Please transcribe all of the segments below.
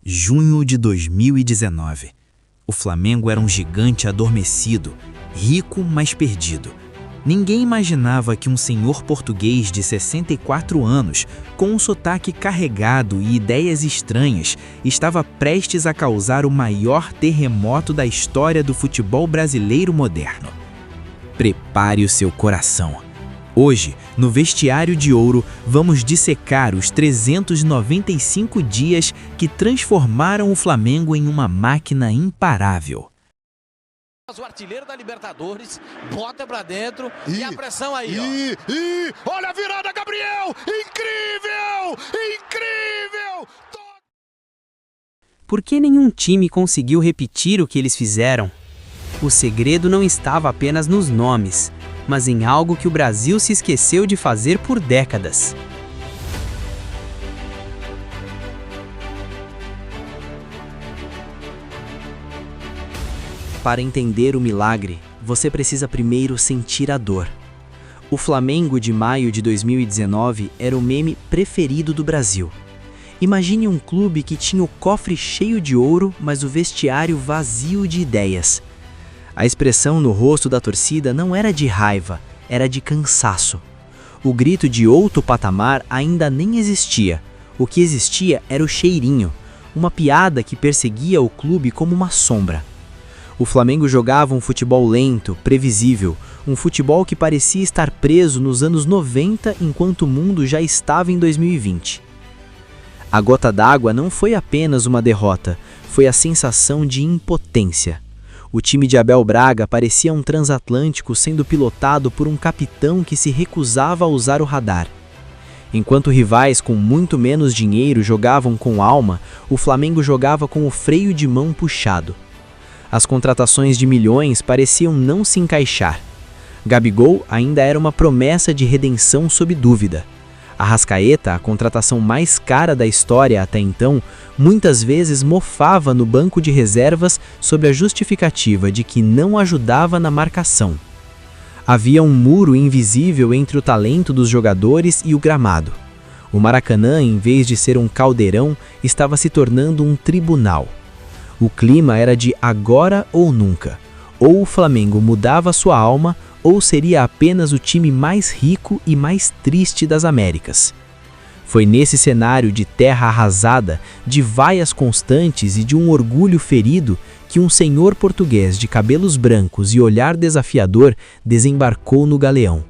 Junho de 2019. O Flamengo era um gigante adormecido, rico, mas perdido. Ninguém imaginava que um senhor português de 64 anos, com um sotaque carregado e ideias estranhas, estava prestes a causar o maior terremoto da história do futebol brasileiro moderno. Prepare o seu coração. Hoje, no Vestiário de Ouro, vamos dissecar os 395 dias que transformaram o Flamengo em uma máquina imparável. O artilheiro da Libertadores, bota pra dentro e a pressão aí, ó. Olha a virada, Gabriel! Incrível! Incrível! Por que nenhum time conseguiu repetir o que eles fizeram? O segredo não estava apenas nos nomes, mas em algo que o Brasil se esqueceu de fazer por décadas. Para entender o milagre, você precisa primeiro sentir a dor. O Flamengo de maio de 2019 era o meme preferido do Brasil. Imagine um clube que tinha o cofre cheio de ouro, mas o vestiário vazio de ideias. A expressão no rosto da torcida não era de raiva, era de cansaço. O grito de outro patamar ainda nem existia. O que existia era o cheirinho, uma piada que perseguia o clube como uma sombra. O Flamengo jogava um futebol lento, previsível, um futebol que parecia estar preso nos anos 90 enquanto o mundo já estava em 2020. A gota d'água não foi apenas uma derrota, foi a sensação de impotência. O time de Abel Braga parecia um transatlântico sendo pilotado por um capitão que se recusava a usar o radar. Enquanto rivais com muito menos dinheiro jogavam com alma, o Flamengo jogava com o freio de mão puxado. As contratações de milhões pareciam não se encaixar. Gabigol ainda era uma promessa de redenção sob dúvida. Arrascaeta, a contratação mais cara da história até então, muitas vezes mofava no banco de reservas sob a justificativa de que não ajudava na marcação. Havia um muro invisível entre o talento dos jogadores e o gramado. O Maracanã, em vez de ser um caldeirão, estava se tornando um tribunal. O clima era de agora ou nunca. Ou o Flamengo mudava sua alma, ou seria apenas o time mais rico e mais triste das Américas. Foi nesse cenário de terra arrasada, de vaias constantes e de um orgulho ferido que um senhor português de cabelos brancos e olhar desafiador desembarcou no galeão.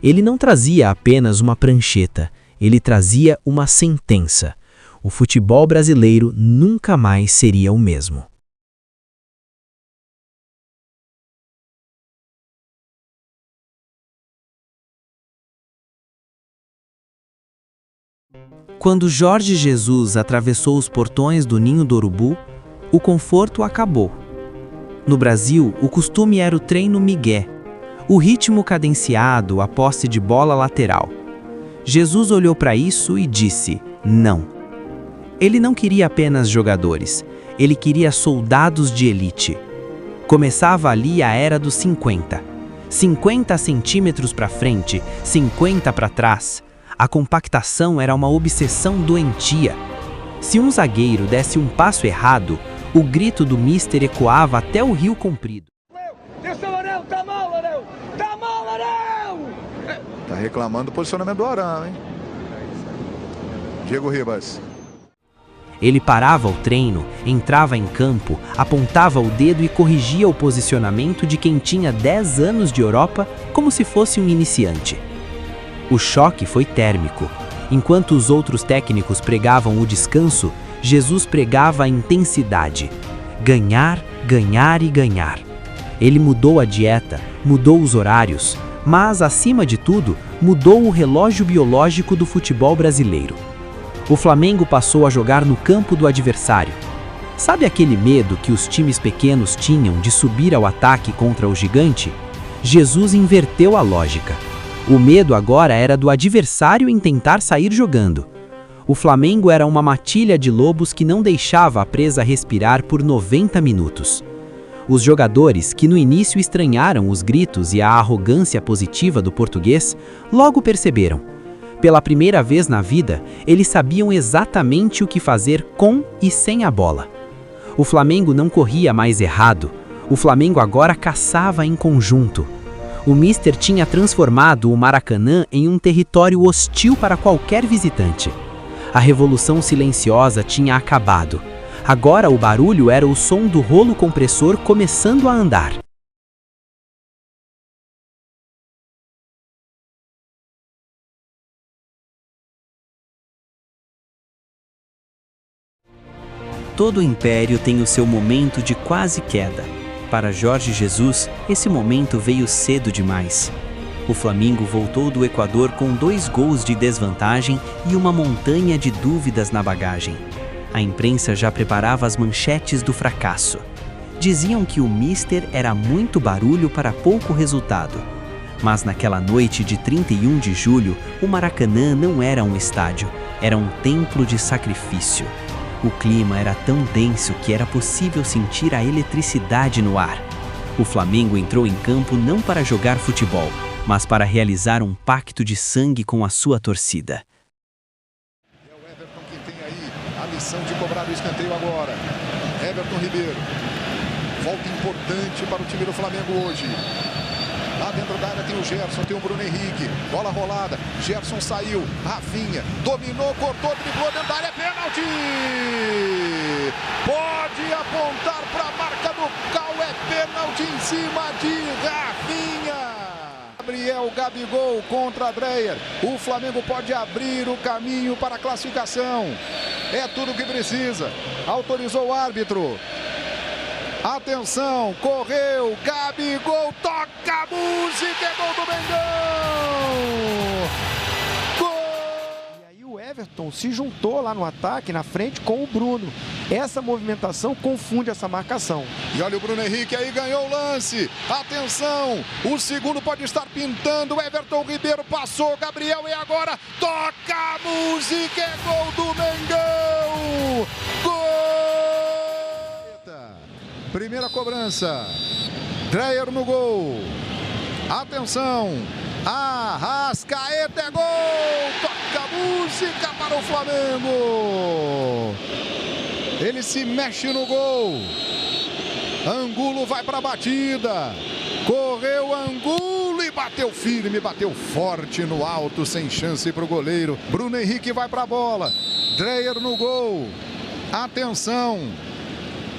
Ele não trazia apenas uma prancheta, ele trazia uma sentença. O futebol brasileiro nunca mais seria o mesmo. Quando Jorge Jesus atravessou os portões do Ninho do Urubu, o conforto acabou. No Brasil, o costume era o treino migué, o ritmo cadenciado, a posse de bola lateral. Jesus olhou para isso e disse: não. Ele não queria apenas jogadores, ele queria soldados de elite. Começava ali a era dos 50. 50 centímetros para frente, 50 para trás. A compactação era uma obsessão doentia. Se um zagueiro desse um passo errado, o grito do mister ecoava até o Rio Comprido. Desceu o Arão, tá mal, Arão! Tá mal, Arão! Tá reclamando do posicionamento do Arão, hein? Diego Ribas. Ele parava o treino, entrava em campo, apontava o dedo e corrigia o posicionamento de quem tinha 10 anos de Europa como se fosse um iniciante. O choque foi térmico. Enquanto os outros técnicos pregavam o descanso, Jesus pregava a intensidade. Ganhar, ganhar e ganhar. Ele mudou a dieta, mudou os horários, mas, acima de tudo, mudou o relógio biológico do futebol brasileiro. O Flamengo passou a jogar no campo do adversário. Sabe aquele medo que os times pequenos tinham de subir ao ataque contra o gigante? Jesus inverteu a lógica. O medo agora era do adversário em tentar sair jogando. O Flamengo era uma matilha de lobos que não deixava a presa respirar por 90 minutos. Os jogadores, que no início estranharam os gritos e a arrogância positiva do português, logo perceberam. Pela primeira vez na vida, eles sabiam exatamente o que fazer com e sem a bola. O Flamengo não corria mais errado. O Flamengo agora caçava em conjunto. O Mister tinha transformado o Maracanã em um território hostil para qualquer visitante. A revolução silenciosa tinha acabado. Agora o barulho era o som do rolo compressor começando a andar. Todo império tem o seu momento de quase queda. Para Jorge Jesus, esse momento veio cedo demais. O Flamengo voltou do Equador com 2 gols de desvantagem e uma montanha de dúvidas na bagagem. A imprensa já preparava as manchetes do fracasso. Diziam que o Mister era muito barulho para pouco resultado. Mas naquela noite de 31 de julho, o Maracanã não era um estádio, era um templo de sacrifício. O clima era tão denso que era possível sentir a eletricidade no ar. O Flamengo entrou em campo não para jogar futebol, mas para realizar um pacto de sangue com a sua torcida. É o Everton quem tem aí a missão de cobrar o escanteio agora. Everton Ribeiro. Volta importante para o time do Flamengo hoje. Lá dentro da área tem o Gerson, tem o Bruno Henrique. Bola rolada, Gerson saiu, Rafinha dominou, cortou, driblou dentro da área, pênalti! Pode apontar para a marca do Cal, é pênalti em cima de Rafinha! Gabriel Gabigol contra Dreyer. O Flamengo pode abrir o caminho para a classificação. É tudo o que precisa. Autorizou o árbitro. Atenção, correu, Gabigol, toca a música, é gol do Mengão! Gol! E aí o Everton se juntou lá no ataque, na frente, com o Bruno. Essa movimentação confunde essa marcação. E olha o Bruno Henrique aí, ganhou o lance. Atenção, o segundo pode estar pintando, Everton Ribeiro passou, Gabriel e agora toca a música, é gol do Mengão! Gol! Primeira cobrança, Dreyer no gol, atenção, Arrascaeta é gol, toca a música para o Flamengo, ele se mexe no gol, Angulo vai para a batida, correu Angulo e bateu firme, bateu forte no alto, sem chance para o goleiro, Bruno Henrique vai para a bola, Dreyer no gol, atenção,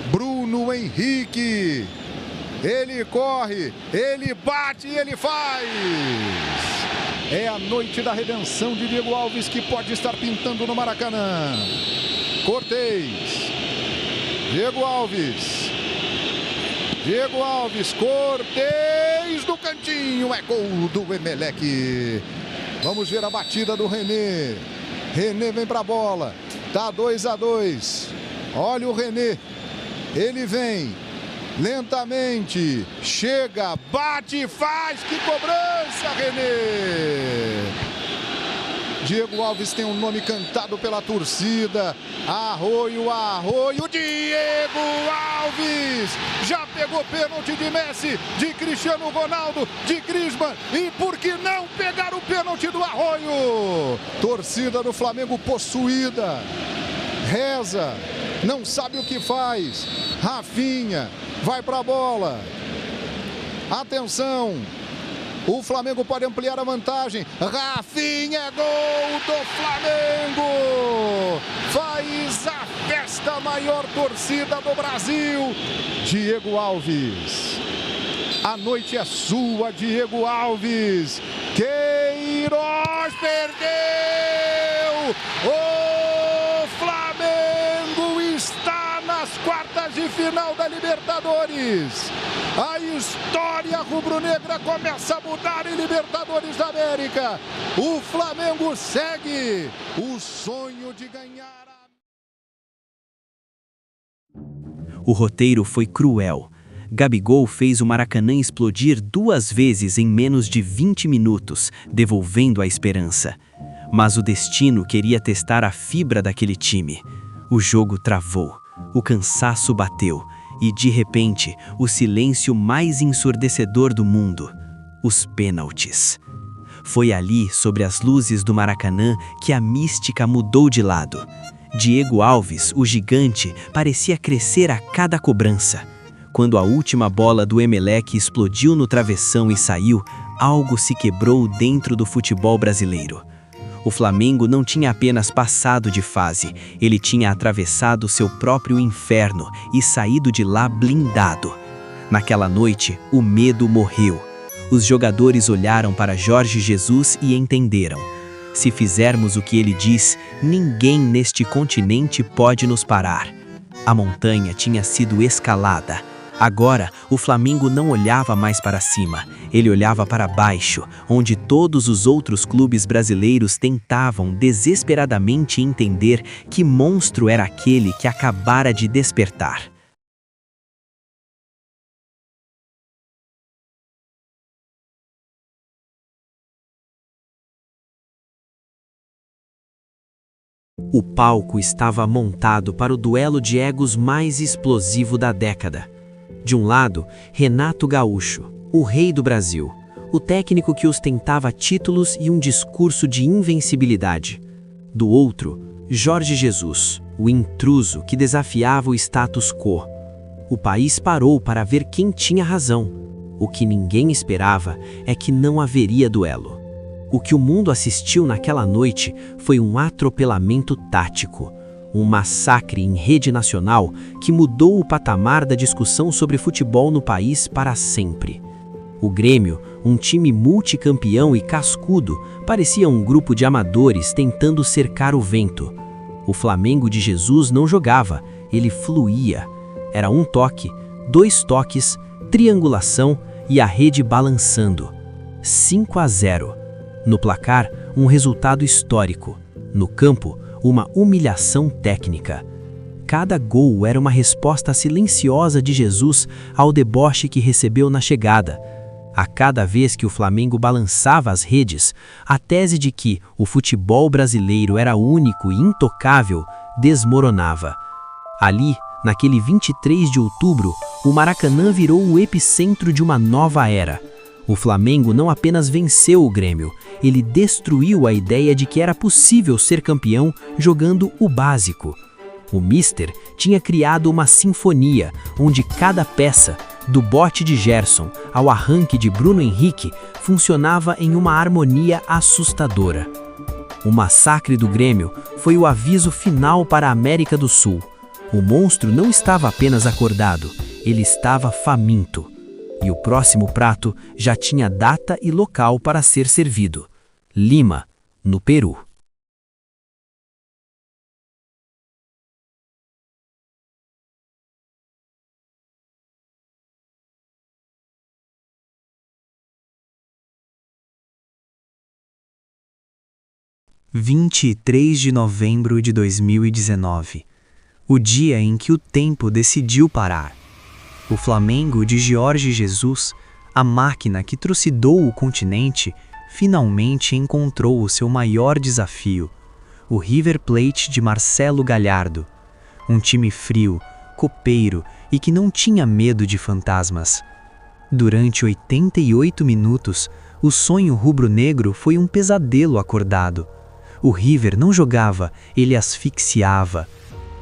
Bruno Henrique, ele corre, ele bate e ele faz. É a noite da redenção de Diego Alves que pode estar pintando no Maracanã. Cortez, Diego Alves, Cortez do cantinho, é gol do Emelec. Vamos ver a batida do René. René vem para a bola, tá 2-2. Olha o René. Ele vem lentamente, chega, bate, faz, que cobrança, René! Diego Alves tem um nome cantado pela torcida, Arroio, Arroio, Diego Alves! Já pegou pênalti de Messi, de Cristiano Ronaldo, de Griezmann, e por que não pegar o pênalti do Arroio? Torcida do Flamengo possuída, reza, não sabe o que faz. Rafinha vai para a bola. Atenção. O Flamengo pode ampliar a vantagem. Rafinha é gol do Flamengo. Faz a festa, maior torcida do Brasil. Diego Alves. A noite é sua, Diego Alves. Queiroz perdeu. O Flamengo está nas quartas de final da Libertadores. A história rubro-negra começa a mudar em Libertadores da América. O Flamengo segue o sonho de ganhar. O roteiro foi cruel. Gabigol fez o Maracanã explodir 2 vezes em menos de 20 minutos, devolvendo a esperança. Mas o destino queria testar a fibra daquele time. O jogo travou, o cansaço bateu e, de repente, o silêncio mais ensurdecedor do mundo: os pênaltis. Foi ali, sobre as luzes do Maracanã, que a mística mudou de lado. Diego Alves, o gigante, parecia crescer a cada cobrança. Quando a última bola do Emelec explodiu no travessão e saiu, algo se quebrou dentro do futebol brasileiro. O Flamengo não tinha apenas passado de fase, ele tinha atravessado seu próprio inferno e saído de lá blindado. Naquela noite, o medo morreu. Os jogadores olharam para Jorge Jesus e entenderam: se fizermos o que ele diz, ninguém neste continente pode nos parar. A montanha tinha sido escalada. Agora, o Flamengo não olhava mais para cima, ele olhava para baixo, onde todos os outros clubes brasileiros tentavam desesperadamente entender que monstro era aquele que acabara de despertar. O palco estava montado para o duelo de egos mais explosivo da década. De um lado, Renato Gaúcho, o rei do Brasil, o técnico que ostentava títulos e um discurso de invencibilidade. Do outro, Jorge Jesus, o intruso que desafiava o status quo. O país parou para ver quem tinha razão. O que ninguém esperava é que não haveria duelo. O que o mundo assistiu naquela noite foi um atropelamento tático. Um massacre em rede nacional que mudou o patamar da discussão sobre futebol no país para sempre. O Grêmio, um time multicampeão e cascudo, parecia um grupo de amadores tentando cercar o vento. O Flamengo de Jesus não jogava, ele fluía. Era um toque, 2 toques, triangulação e a rede balançando. 5-0. No placar, um resultado histórico. No campo, uma humilhação técnica. Cada gol era uma resposta silenciosa de Jesus ao deboche que recebeu na chegada. A cada vez que o Flamengo balançava as redes, a tese de que o futebol brasileiro era único e intocável desmoronava. Ali, naquele 23 de outubro, o Maracanã virou o epicentro de uma nova era. O Flamengo não apenas venceu o Grêmio, ele destruiu a ideia de que era possível ser campeão jogando o básico. O Mister tinha criado uma sinfonia, onde cada peça, do bote de Gerson ao arranque de Bruno Henrique, funcionava em uma harmonia assustadora. O massacre do Grêmio foi o aviso final para a América do Sul. O monstro não estava apenas acordado, ele estava faminto. E o próximo prato já tinha data e local para ser servido: Lima, no Peru. – 23 de novembro de 2019, o dia em que o tempo decidiu parar. O Flamengo de Jorge Jesus, a máquina que trucidou o continente, finalmente encontrou o seu maior desafio, o River Plate de Marcelo Gallardo. Um time frio, copeiro e que não tinha medo de fantasmas. Durante 88 minutos, o sonho rubro-negro foi um pesadelo acordado. O River não jogava, ele asfixiava.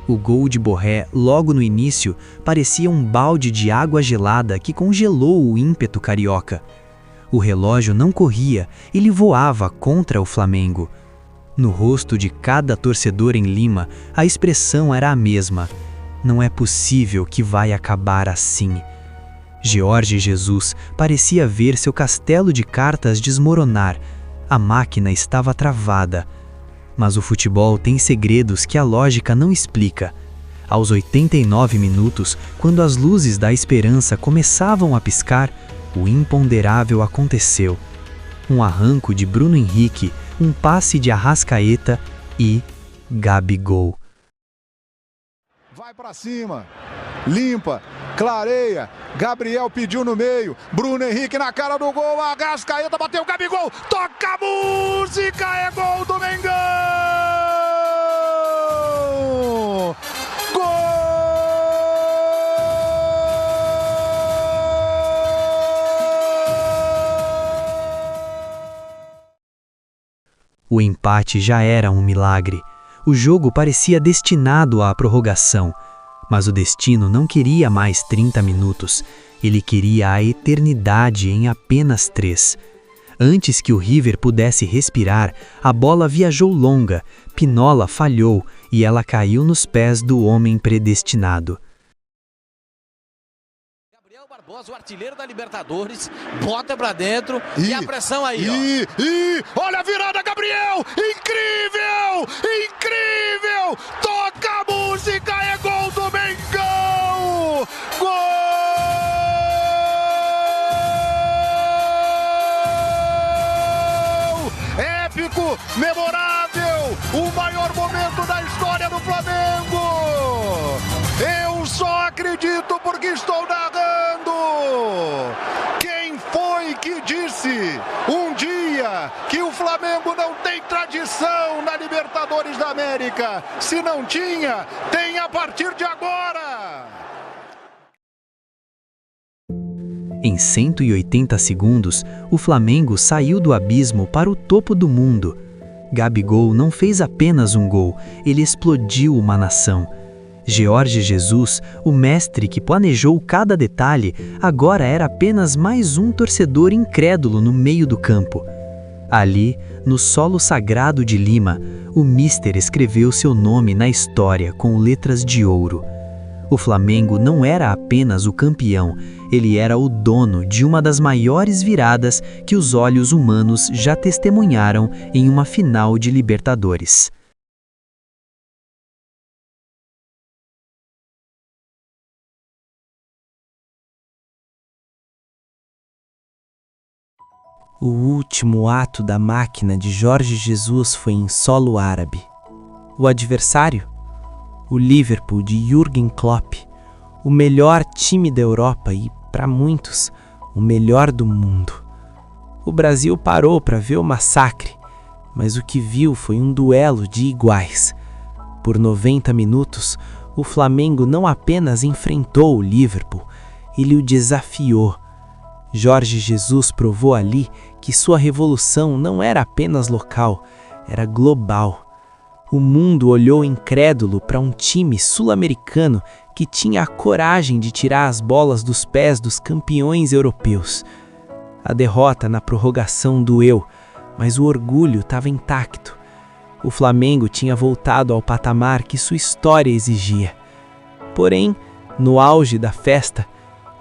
O gol de Borré, logo no início, parecia um balde de água gelada que congelou o ímpeto carioca. O relógio não corria, ele voava contra o Flamengo. No rosto de cada torcedor em Lima, a expressão era a mesma: não é possível que vai acabar assim. Jorge Jesus parecia ver seu castelo de cartas desmoronar. A máquina estava travada. Mas o futebol tem segredos que a lógica não explica. Aos 89 minutos, quando as luzes da esperança começavam a piscar, o imponderável aconteceu. Um arranco de Bruno Henrique, um passe de Arrascaeta e Gabigol. Vai pra cima, limpa, clareia, Gabriel pediu no meio, Bruno Henrique na cara do gol, Arrascaeta bateu, Gabigol, toca a música, é gol do Mengão! O empate já era um milagre. O jogo parecia destinado à prorrogação, mas o destino não queria mais 30 minutos. Ele queria a eternidade em apenas 3. Antes que o River pudesse respirar, a bola viajou longa, Pinola falhou e ela caiu nos pés do homem predestinado. Gabriel Barbosa, o artilheiro da Libertadores, bota pra dentro e a pressão aí, olha a virada, Gabriel! Incrível! Incrível! Toca a música, é gol do Mengão! Gol! Épico, memorável, o maior momento da história do Flamengo. Eu só acredito porque estou narrando. Quem foi que disse um dia que o Flamengo não tem tradição na Libertadores da América? Se não tinha, tem a partir de agora. Em 180 segundos, o Flamengo saiu do abismo para o topo do mundo. Gabigol não fez apenas um gol, ele explodiu uma nação. Jorge Jesus, o mestre que planejou cada detalhe, agora era apenas mais um torcedor incrédulo no meio do campo. Ali, no solo sagrado de Lima, o Mister escreveu seu nome na história com letras de ouro. O Flamengo não era apenas o campeão, ele era o dono de uma das maiores viradas que os olhos humanos já testemunharam em uma final de Libertadores. O último ato da máquina de Jorge Jesus foi em solo árabe. O adversário? O Liverpool de Jürgen Klopp, o melhor time da Europa e, para muitos, o melhor do mundo. O Brasil parou para ver o massacre, mas o que viu foi um duelo de iguais. Por 90 minutos, o Flamengo não apenas enfrentou o Liverpool, ele o desafiou. Jorge Jesus provou ali que sua revolução não era apenas local, era global. O mundo olhou incrédulo para um time sul-americano que tinha a coragem de tirar as bolas dos pés dos campeões europeus. A derrota na prorrogação doeu, mas o orgulho estava intacto. O Flamengo tinha voltado ao patamar que sua história exigia. Porém, no auge da festa,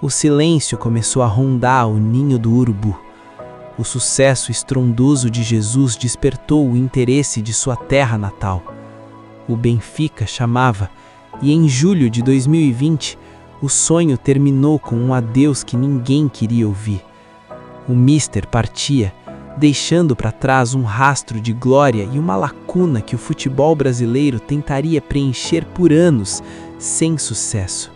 o silêncio começou a rondar o ninho do urubu. O sucesso estrondoso de Jesus despertou o interesse de sua terra natal. O Benfica chamava, e em julho de 2020, o sonho terminou com um adeus que ninguém queria ouvir. O Mister partia, deixando para trás um rastro de glória e uma lacuna que o futebol brasileiro tentaria preencher por anos, sem sucesso.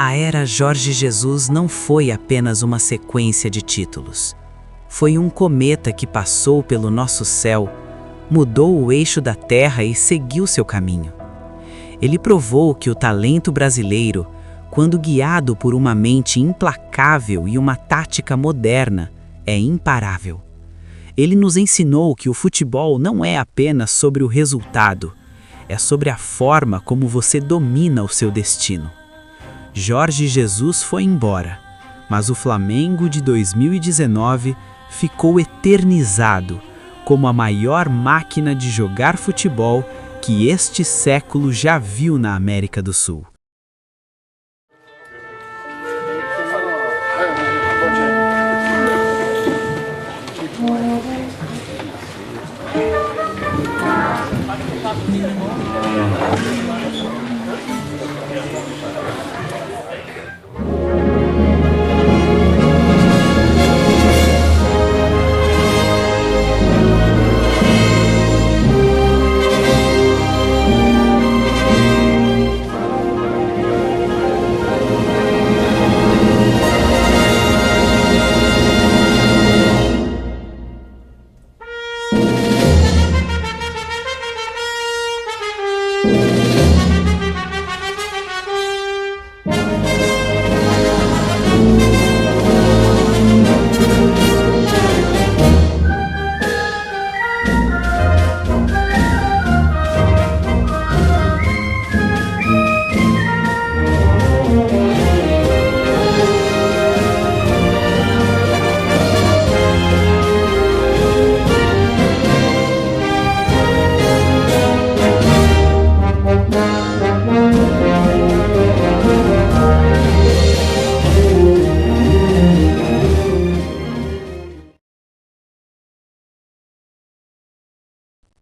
A era Jorge Jesus não foi apenas uma sequência de títulos. Foi um cometa que passou pelo nosso céu, mudou o eixo da Terra e seguiu seu caminho. Ele provou que o talento brasileiro, quando guiado por uma mente implacável e uma tática moderna, é imparável. Ele nos ensinou que o futebol não é apenas sobre o resultado, é sobre a forma como você domina o seu destino. Jorge Jesus foi embora, mas o Flamengo de 2019 ficou eternizado como a maior máquina de jogar futebol que este século já viu na América do Sul.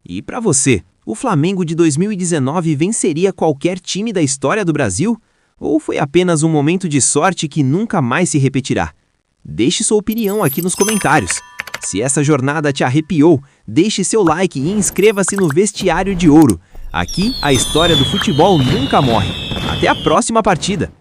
E para você, o Flamengo de 2019 venceria qualquer time da história do Brasil? Ou foi apenas um momento de sorte que nunca mais se repetirá? Deixe sua opinião aqui nos comentários. Se essa jornada te arrepiou, deixe seu like e inscreva-se no Vestiário de Ouro. Aqui, a história do futebol nunca morre. Até a próxima partida!